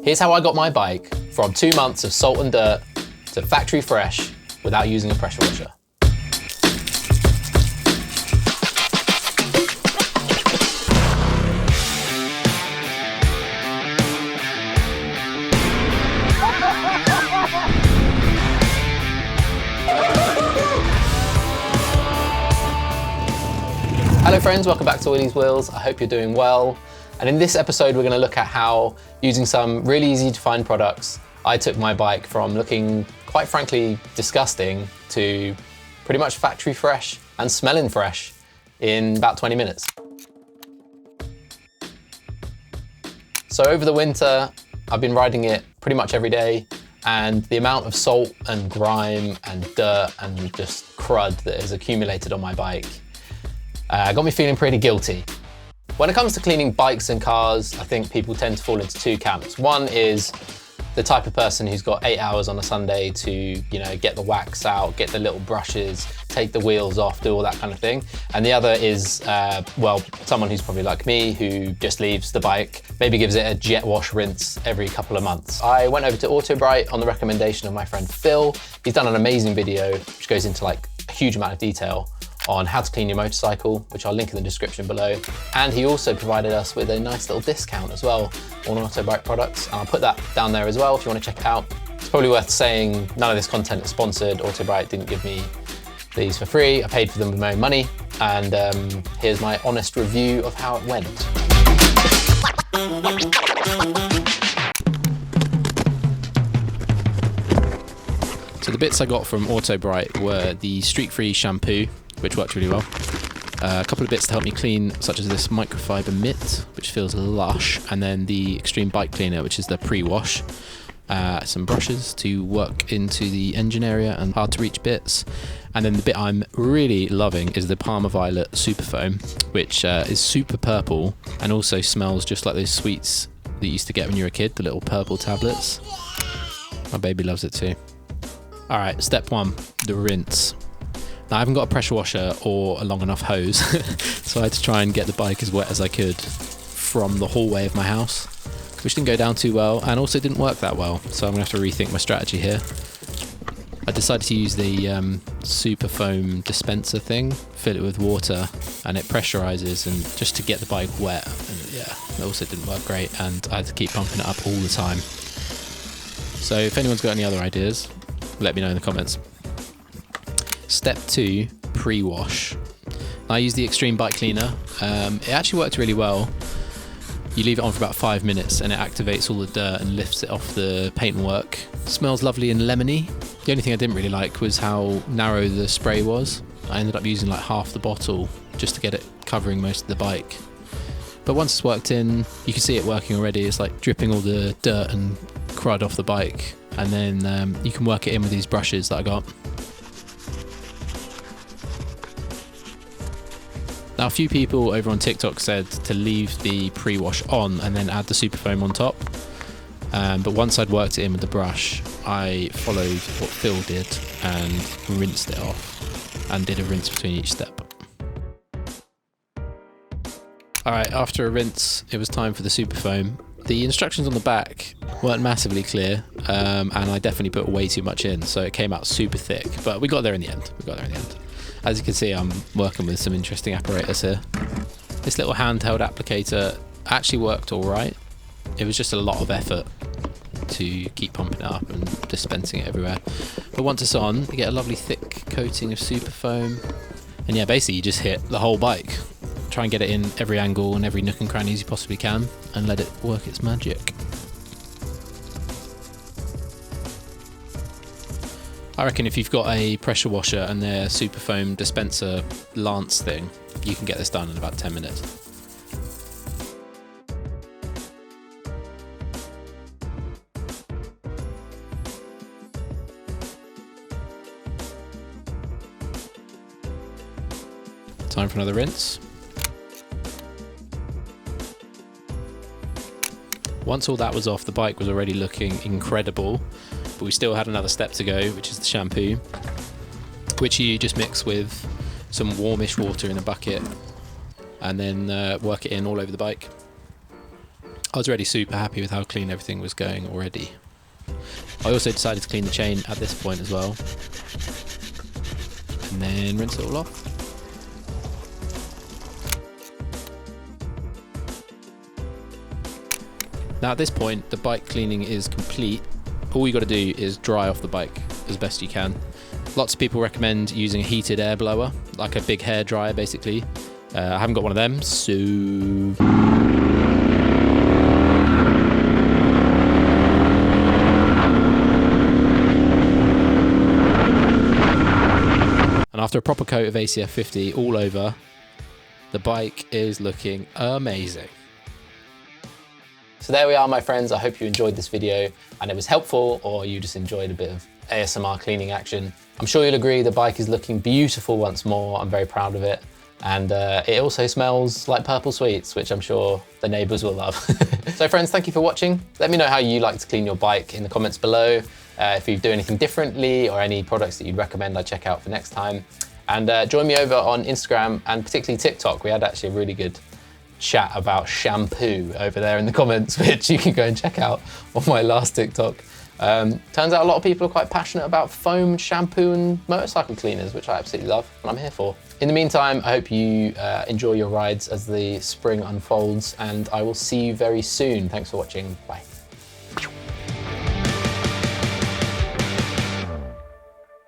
Here's how I got my bike from 2 months of salt and dirt to factory fresh without using a pressure washer. Hello friends, welcome back to Ollie's Wheels. I hope you're doing well. And in this episode, we're going to look at how, using some really easy to find products, I took my bike from looking, quite frankly, disgusting to pretty much factory fresh and smelling fresh in about 20 minutes. So over the winter, I've been riding it pretty much every day, and the amount of salt and grime and dirt and just crud that has accumulated on my bike got me feeling pretty guilty. When it comes to cleaning bikes and cars, I think people tend to fall into two camps. One is the type of person who's got 8 hours on a Sunday to, get the wax out, get the little brushes, take the wheels off, do all that kind of thing. And the other is, someone who's probably like me, who just leaves the bike, maybe gives it a jet wash rinse every couple of months. I went over to Autobrite on the recommendation of my friend Phil. He's done an amazing video, which goes into a huge amount of detail on how to clean your motorcycle, which I'll link in the description below. And he also provided us with a nice little discount as well on Autobrite products. And I'll put that down there as well if you want to check it out. It's probably worth saying none of this content is sponsored. Autobrite didn't give me these for free. I paid for them with my own money. And here's my honest review of how it went. So the bits I got from Autobrite were the streak-free shampoo, which worked really well. A couple of bits to help me clean, such as this microfiber mitt, which feels lush, and then the extreme bike cleaner, which is the pre-wash. Some brushes to work into the engine area and hard to reach bits. And then the bit I'm really loving is the Parma Violet Superfoam, which is super purple and also smells just like those sweets that you used to get when you were a kid, the little purple tablets. My baby loves it too. All right, step one, the rinse. Now I haven't got a pressure washer or a long enough hose, so I had to try and get the bike as wet as I could from the hallway of my house, which didn't go down too well and also didn't work that well, so I'm gonna have to rethink my strategy here. I decided to use the Superfoam dispenser thing, fill it with water, and it pressurizes and just to get the bike wet. And yeah, it also didn't work great, and I had to keep pumping it up all the time. So if anyone's got any other ideas, let me know in the comments. Step 2, pre-wash. I use the Extreme Bike Cleaner. It actually worked really well. You leave it on for about 5 minutes and it activates all the dirt and lifts it off the paintwork. It smells lovely and lemony. The only thing I didn't really like was how narrow the spray was. I ended up using half the bottle just to get it covering most of the bike. But once it's worked in, you can see it working already. It's dripping all the dirt and crud off the bike. And then you can work it in with these brushes that I got. Now, a few people over on TikTok said to leave the pre-wash on and then add the Superfoam on top. But once I'd worked it in with the brush, I followed what Phil did and rinsed it off and did a rinse between each step. All right, after a rinse, it was time for the Superfoam. The instructions on the back weren't massively clear, and I definitely put way too much in, so it came out super thick, but we got there in the end. As you can see, I'm working with some interesting apparatus here. This little handheld applicator actually worked all right. It was just a lot of effort to keep pumping it up and dispensing it everywhere. But once it's on, you get a lovely thick coating of Superfoam. And yeah, basically you just hit the whole bike. Try and get it in every angle and every nook and crannies you possibly can and let it work its magic. I reckon if you've got a pressure washer and their Superfoam dispenser lance thing, you can get this done in about 10 minutes. Time for another rinse. Once all that was off, the bike was already looking incredible, but we still had another step to go, which is the shampoo, which you just mix with some warmish water in a bucket and then work it in all over the bike. I was already super happy with how clean everything was going already. I also decided to clean the chain at this point as well, and then rinse it all off. Now at this point, the bike cleaning is complete. All you got to do is dry off the bike as best you can. Lots of people recommend using a heated air blower, like a big hair dryer basically. I haven't got one of them, so... And after a proper coat of ACF 50 all over, the bike is looking amazing. So there we are, my friends. I hope you enjoyed this video and it was helpful, or you just enjoyed a bit of ASMR cleaning action. I'm sure you'll agree the bike is looking beautiful once more. I'm very proud of it. And it also smells like purple sweets, which I'm sure the neighbors will love. So friends, thank you for watching. Let me know how you like to clean your bike in the comments below. If you do anything differently or any products that you'd recommend I check out for next time. And join me over on Instagram and particularly TikTok. We had actually a really good chat about shampoo over there in the comments, which you can go and check out on my last TikTok. Turns out a lot of people are quite passionate about foam shampoo and motorcycle cleaners, which I absolutely love and I'm here for. In the meantime, I hope you enjoy your rides as the spring unfolds, and I will see you very soon. Thanks for watching. Bye.